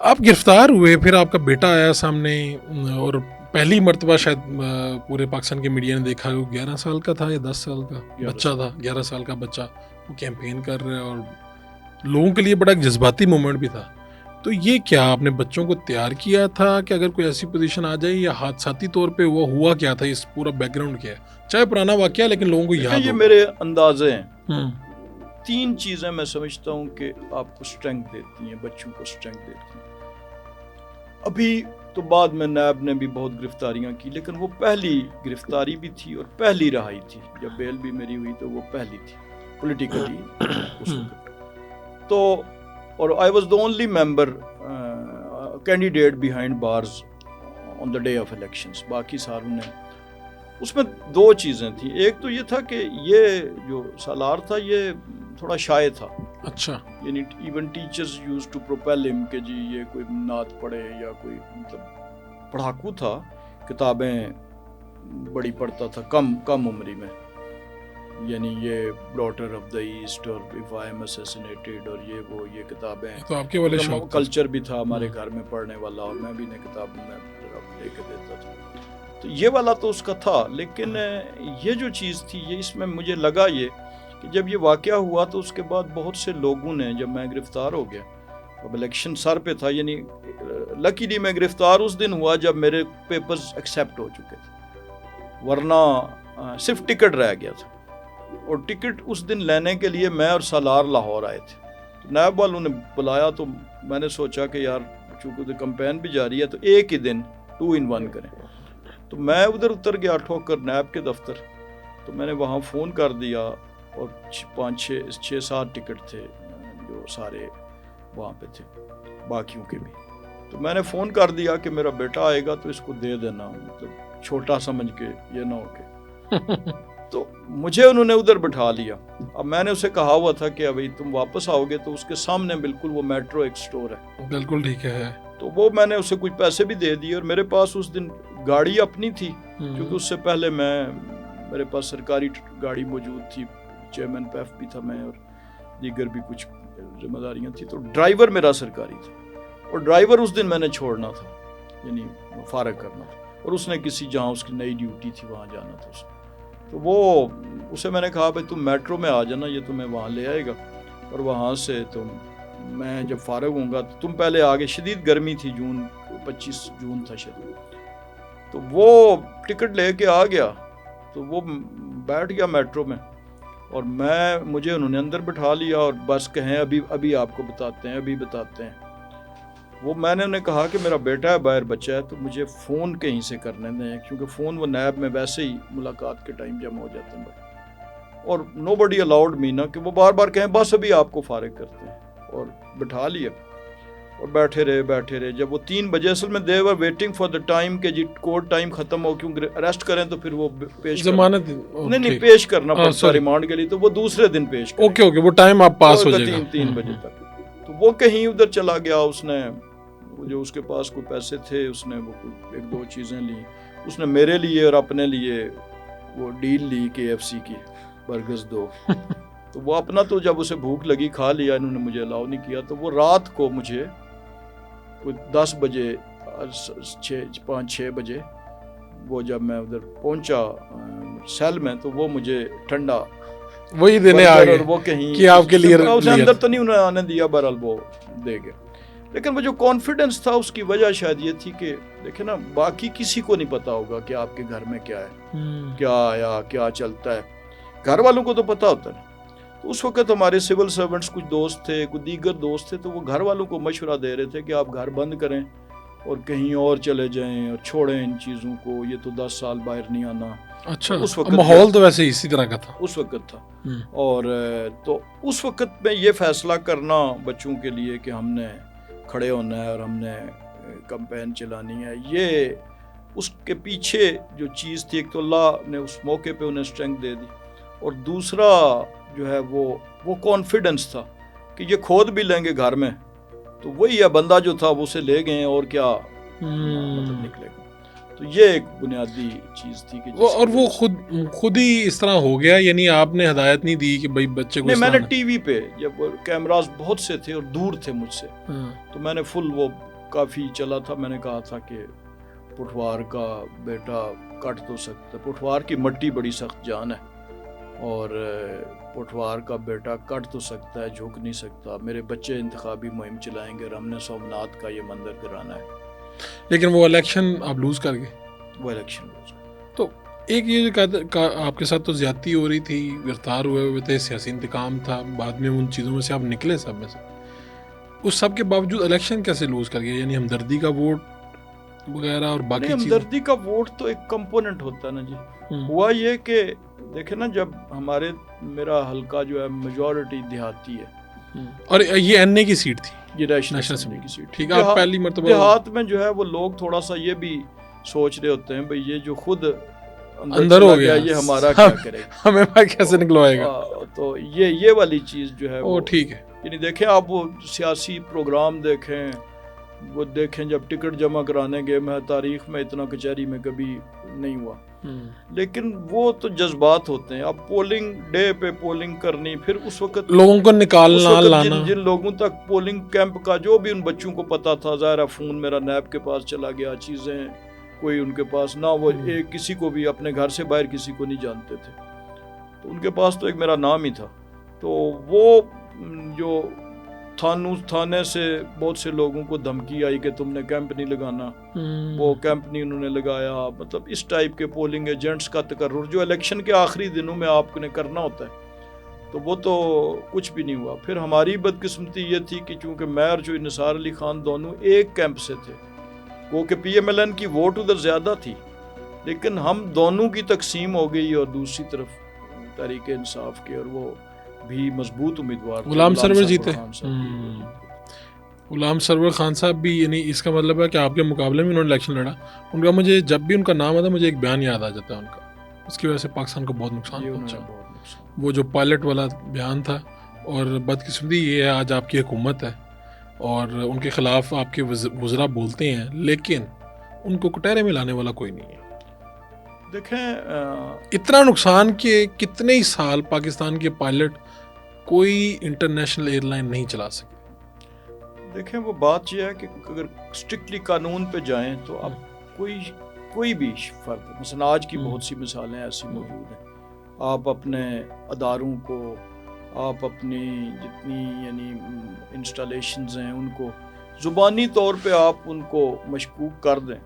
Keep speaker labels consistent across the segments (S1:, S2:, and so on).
S1: آپ گرفتار ہوئے، پھر آپ کا بیٹا آیا سامنے، اور پہلی مرتبہ شاید پورے پاکستان کے میڈیا نے دیکھا کہ 11 سال کا تھا یا 10 سال کا بچہ تھا، 11 سال کا بچہ وہ کیمپین کر رہا ہے، اور لوگوں کے لیے بڑا ایک جذباتی مومنٹ بھی تھا. تو یہ کیا آپ نے بچوں کو تیار کیا تھا کہ اگر کوئی ایسی پوزیشن آ جائے، یا حادثاتی طور پہ وہ ہوا کیا تھا، اس پورا بیک گراؤنڈ کیا ہے؟ چاہے پرانا واقعہ لیکن لوگوں کو یاد
S2: یہ
S1: ہو.
S2: میرے اندازے ہیں. 3 چیزیں میں سمجھتا ہوں کہ آپ کو اسٹرینگتھ دیتی ہیں، بچوں کو اسٹرینگتھ دیتی ہیں. ابھی تو بعد میں نیب نے بھی بہت گرفتاریاں کی، لیکن وہ پہلی گرفتاری بھی تھی اور پہلی رہائی تھی. جب بیل بھی میری ہوئی تو وہ پہلی تھی پولیٹیکلی اس وقت. تو اور I was the only member candidate behind bars on the day of elections. باقی ساروں نے اس میں 2 چیزیں تھیں. ایک تو یہ تھا کہ یہ جو سالار تھا یہ تھوڑا شائع تھا.
S1: اچھا.
S2: یعنی even teachers use to propel ہم کہ جی یہ کوئی نعت پڑھے یا کوئی مطلب پڑھاکو تھا، کتابیں بڑی پڑھتا تھا کم عمری میں. یعنی یہ ڈاٹر آف دا ایسٹ اور اف آئی ایم اسیسینیٹڈ اور یہ کتابیں
S1: تو آپ کے والے
S2: کلچر بھی تھا ہمارے گھر میں پڑھنے والا، اور میں بھی نے کتابوں میں لے کے دیتا تھا. تو یہ والا تو اس کا تھا. لیکن یہ جو چیز تھی یہ اس میں مجھے لگا یہ کہ جب یہ واقعہ ہوا تو اس کے بعد بہت سے لوگوں نے، جب میں گرفتار ہو گیا، اب الیکشن سر پہ تھا، یعنی لکیلی میں گرفتار اس دن ہوا جب میرے پیپرز ایکسیپٹ ہو چکے تھے، ورنہ صرف ٹکٹ رہ گیا تھا. اور ٹکٹ اس دن لینے کے لیے میں اور سالار لاہور آئے تھے. تو نیب والوں نے بلایا تو میں نے سوچا کہ یار چونکہ کمپین بھی جاری ہے تو ایک ہی دن 2 in 1 کریں. تو میں ادھر اتر گیا ٹھوکر نیب کے دفتر. تو میں نے وہاں فون کر دیا اور 5-6-7 ٹکٹ تھے جو سارے وہاں پہ تھے، باقیوں کے بھی. تو میں نے فون کر دیا کہ میرا بیٹا آئے گا تو اس کو دے دینا، مطلب چھوٹا سمجھ کے یہ نہ ہو کے. تو مجھے انہوں نے ادھر بٹھا لیا. اب میں نے اسے کہا ہوا تھا کہ ابھی تم واپس آؤ گے تو اس کے سامنے بالکل وہ میٹرو ایک سٹور ہے.
S1: بالکل ٹھیک ہے.
S2: تو وہ میں نے اسے کچھ پیسے بھی دے دیے، اور میرے پاس اس دن گاڑی اپنی تھی کیونکہ اس سے پہلے میرے پاس سرکاری گاڑی موجود تھی، چیئرمین پیف بھی تھا میں، اور دیگر بھی کچھ ذمہ داریاں تھیں. تو ڈرائیور میرا سرکاری تھا، اور ڈرائیور اس دن میں نے چھوڑنا تھا، یعنی فارغ کرنا تھا، اور اس نے کسی جہاں اس کی نئی ڈیوٹی تھی وہاں جانا تھا اسے. تو وہ اسے میں نے کہا بھائی تم میٹرو میں آ جانا، یہ تمہیں وہاں لے آئے گا، اور وہاں سے تم میں جب فارغ ہوں گا تو تم پہلے آگے. شدید گرمی تھی، 25 جون تھا شدید. تو وہ ٹکٹ لے کے آ گیا، تو وہ بیٹھ گیا میٹرو میں، اور مجھے انہوں نے اندر بٹھا لیا، اور بس کہیں ابھی آپ کو بتاتے ہیں. وہ میں نے انہیں کہا کہ میرا بیٹا ہے باہر، بچہ ہے، تو مجھے فون کہیں سے کرنے دیں، کیونکہ فون وہ نیب میں ویسے ہی ملاقات کے ٹائم جمع ہو جاتے ہیں. اور نو بڈی الاؤڈ می نا کہ وہ بار بار کہیں بس ابھی آپ کو فارغ کرتے ہیں. اور بٹھا لیا اور بیٹھے رہے. جب وہ 3 بجے، اصل میں دے ور ویٹنگ فار دا ٹائم کہ جی کورٹ ٹائم ختم ہو، کیونکہ اریسٹ کریں تو پھر وہ پیش
S1: ضمانت
S2: نہیں پیش کرنا پڑتا ریمانڈ کے لیے، تو وہ دوسرے دن پیش کریں.
S1: اوکے وہ ٹائم آپ پاس ہو جائے گا
S2: 3 بجے تک. تو وہ کہیں ادھر چلا گیا. اس نے جو اس کے پاس کوئی پیسے تھے، اس نے وہ 1-2 چیزیں لی. اس نے میرے لیے اور اپنے لیے وہ ڈیل لی KFC کی برگرز 2. تو وہ اپنا تو جب اسے بھوک لگی کھا لیا، انہوں نے مجھے الاؤ نہیں کیا. تو وہ رات کو مجھے 10 بجے 5-6 بجے وہ جب میں ادھر پہنچا سیل میں، تو وہ مجھے ٹھنڈا
S1: وہی دینے آ گئے،
S2: وہ کہیں
S1: کہ آپ کے لیے
S2: اندر تو نہیں انہوں نے آنے دیا، بہرحال وہ دے گئے. لیکن وہ جو کانفیڈنس تھا اس کی وجہ شاید یہ تھی کہ دیکھیں نا، باقی کسی کو نہیں پتا ہوگا کہ آپ کے گھر میں کیا ہے، کیا آیا، کیا چلتا ہے. گھر والوں کو تو پتا ہوتا ہے. تو اس وقت ہمارے سول سرونٹس کچھ دوست تھے، کچھ دیگر دوست تھے، تو وہ گھر والوں کو مشورہ دے رہے تھے کہ آپ گھر بند کریں اور کہیں اور چلے جائیں اور چھوڑیں ان چیزوں کو، یہ تو 10 سال باہر نہیں آنا.
S1: اچھا، اس وقت ماحول تو ویسے اسی طرح کا تھا
S2: اس وقت تھا. اور تو اس وقت میں یہ فیصلہ کرنا بچوں کے لیے کہ ہم نے کھڑے ہونا ہے اور ہم نے کمپین چلانی ہے، یہ اس کے پیچھے جو چیز تھی، ایک تو اللہ نے اس موقع پہ انہیں اسٹرینگتھ دے دی، اور دوسرا جو ہے وہ کانفیڈنس تھا کہ یہ کھود بھی لیں گے گھر میں تو وہی ہے بندہ جو تھا وہ اسے لے گئے اور کیا مطلب نکلے گا. تو یہ ایک بنیادی چیز تھی کہ
S1: اور وہ خود ہی اس طرح ہو گیا، یعنی آپ نے ہدایت نہیں دی کہ بھائی بچے کو؟
S2: نہیں، میں نے ٹی وی پہ جب کیمراز بہت سے تھے اور دور تھے مجھ سے، تو میں نے فل وہ کافی چلا تھا. میں نے کہا تھا کہ پٹھوار کا بیٹا کٹ تو سکتا ہے. پٹھوار کی مٹی بڑی سخت جان ہے اور پٹھوار کا بیٹا کٹ تو سکتا ہے, جھک نہیں سکتا. میرے بچے انتخابی مہم چلائیں گے اور ہم نے سومناتھ کا یہ منظر کرانا ہے.
S1: لیکن وہ الیکشن آپ لوز کر گئے.
S2: وہ الیکشن لوز.
S1: تو ایک یہ جو آپ کے ساتھ تو زیادتی ہو رہی تھی, گرفتار ہوئے تھے, سیاسی انتقام تھا, بعد میں ان چیزوں میں سے آپ نکلے سب میں سے, اس سب کے باوجود الیکشن کیسے لوز کر گئے؟ یعنی ہمدردی کا ووٹ وغیرہ اور باقی چیزیں.
S2: ہمدردی کا ووٹ تو ایک کمپوننٹ ہوتا ہے نا جی. ہوا یہ کہ دیکھیں نا, جب میرا حلقہ جو ہے میجورٹی دیہاتی ہے
S1: اور یہ این اے کی سیٹ تھی,
S2: یہ نیشنل اسمبلی کی سیٹ.
S1: ٹھیک ہے, آپ پہلی مرتبہ
S2: دیہات میں جو ہے وہ لوگ تھوڑا سا یہ بھی سوچ رہے ہوتے ہیں بھئی یہ جو خود
S1: اندر ہو گیا
S2: یہ ہمارا کیا کرے گا,
S1: ہمیں کیسے نکلوائے گا.
S2: تو یہ والی چیز جو ہے
S1: وہ ٹھیک ہے.
S2: یعنی دیکھیں آپ وہ سیاسی پروگرام دیکھیں, وہ دیکھیں جب ٹکٹ جمع کرانے گئے, میں تاریخ میں اتنا کچہری میں کبھی نہیں ہوا. لیکن وہ تو جذبات ہوتے ہیں. اب پولنگ ڈے پہ پولنگ کرنی, پھر اس وقت
S1: لوگوں کو نکالنا لانا,
S2: جن لوگوں تک پولنگ کیمپ کا جو بھی ان بچوں کو پتا تھا, ظاہر فون میرا نیب کے پاس چلا گیا, چیزیں کوئی ان کے پاس نہ, وہ ایک کسی کو بھی اپنے گھر سے باہر کسی کو نہیں جانتے تھے, تو ان کے پاس تو ایک میرا نام ہی تھا. تو وہ جو تھانے سے بہت سے لوگوں کو دھمکی آئی کہ تم نے کیمپ نہیں لگانا, وہ کیمپ نہیں انہوں نے لگایا. مطلب اس ٹائپ کے پولنگ ایجنٹس کا تقرر جو الیکشن کے آخری دنوں میں آپ نے کرنا ہوتا ہے, تو وہ تو کچھ بھی نہیں ہوا. پھر ہماری بدقسمتی یہ تھی کہ چونکہ میں اور جو نثار علی خان دونوں ایک کیمپ سے تھے, وہ کہ پی ایم ایل این کی ووٹ ادھر زیادہ تھی, لیکن ہم دونوں کی تقسیم ہو گئی, اور دوسری طرف تحریک انصاف کے, اور وہ بھی مضبوط امیدوار
S1: غلام سرور جیتے. غلام سرور خان صاحب بھی, یعنی اس کا مطلب ہے کہ آپ کے مقابلے میں انہوں نے الیکشن لڑا. ان کا مجھے جب بھی ان کا نام آتا ہے مجھے ایک بیان یاد آ جاتا ہے ان کا, اس کی وجہ سے پاکستان کو بہت نقصان پہنچا. وہ جو پائلٹ والا بیان تھا, اور بدقسمتی یہ ہے آج آپ کی حکومت ہے اور ان کے خلاف آپ کے وزراء بولتے ہیں, لیکن ان کو کٹہرے میں لانے والا کوئی نہیں ہے.
S2: دیکھیں
S1: اتنا نقصان کہ کتنے ہی سال پاکستان کے پائلٹ کوئی انٹرنیشنل ایئر لائن نہیں چلا سکے.
S2: دیکھیں وہ بات یہ ہے کہ اگر اسٹرکٹلی قانون پہ جائیں تو اب کوئی بھی فرد, مثلا آج کی بہت سی مثالیں ایسی موجود ہیں, آپ اپنے اداروں کو, آپ اپنی جتنی یعنی انسٹالیشنز ہیں ان کو زبانی طور پہ آپ ان کو مشکوک کر دیں,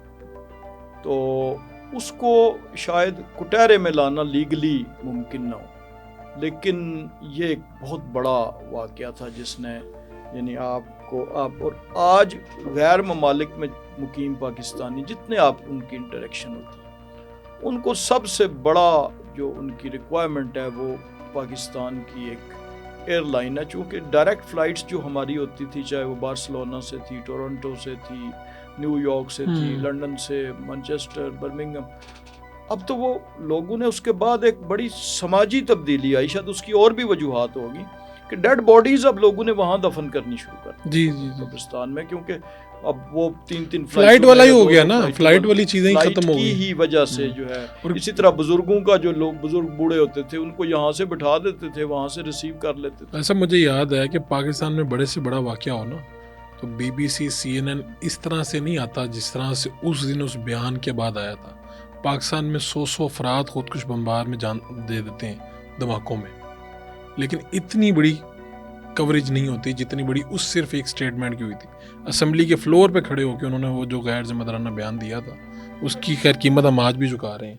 S2: تو اس کو شاید کٹہرے میں لانا لیگلی ممکن نہ ہو. لیکن یہ ایک بہت بڑا واقعہ تھا جس نے یعنی آپ اور آج غیر ممالک میں مقیم پاکستانی جتنے آپ ان کی انٹریکشن ہوتی ہے, ان کو سب سے بڑا جو ان کی ریکوائرمنٹ ہے وہ پاکستان کی ایک ایئر لائن ہے. چونکہ ڈائریکٹ فلائٹس جو ہماری ہوتی تھی, چاہے وہ بارسلونا سے تھی, ٹورنٹو سے تھی, نیو یارک سے تھی, لنڈن سے, مانچسٹر, برمنگھم, اب تو وہ لوگوں نے اس کے بعد ایک بڑی سماجی تبدیلی آئی, شاید اس کی اور بھی وجوہات ہوگی کہ ڈیڈ باڈیز اب لوگوں نے وہاں دفن کرنی شروع کر دی قبرستان میں, کیونکہ اب وہ 3
S1: فلائٹ والا ہی ہو گیا نا, فلائٹ والی چیزیں ہی ختم ہو گئی
S2: ہی وجہ سے جو ہے. اسی طرح بزرگوں کا جو لوگ بزرگ بوڑھے ہوتے تھے ان کو یہاں سے بٹھا دیتے تھے, وہاں سے ریسیو کر لیتے تھے.
S1: ایسا مجھے یاد ہے کہ پاکستان میں بڑے سے بڑا واقعہ ہونا تو B B C, C N N اس طرح سے نہیں آتا جس طرح سے اس دن اس بیان کے بعد آیا تھا. پاکستان میں 100 افراد خودکش بمبار میں جان دے دیتے ہیں دھماکوں میں, لیکن اتنی بڑی کوریج نہیں ہوتی جتنی بڑی اس صرف ایک سٹیٹمنٹ کی ہوئی تھی. اسمبلی کے فلور پہ کھڑے ہو کے انہوں نے وہ جو غیر ذمہ دارانہ بیان دیا تھا, اس کی خیر قیمت ہم آج بھی چکا رہے ہیں.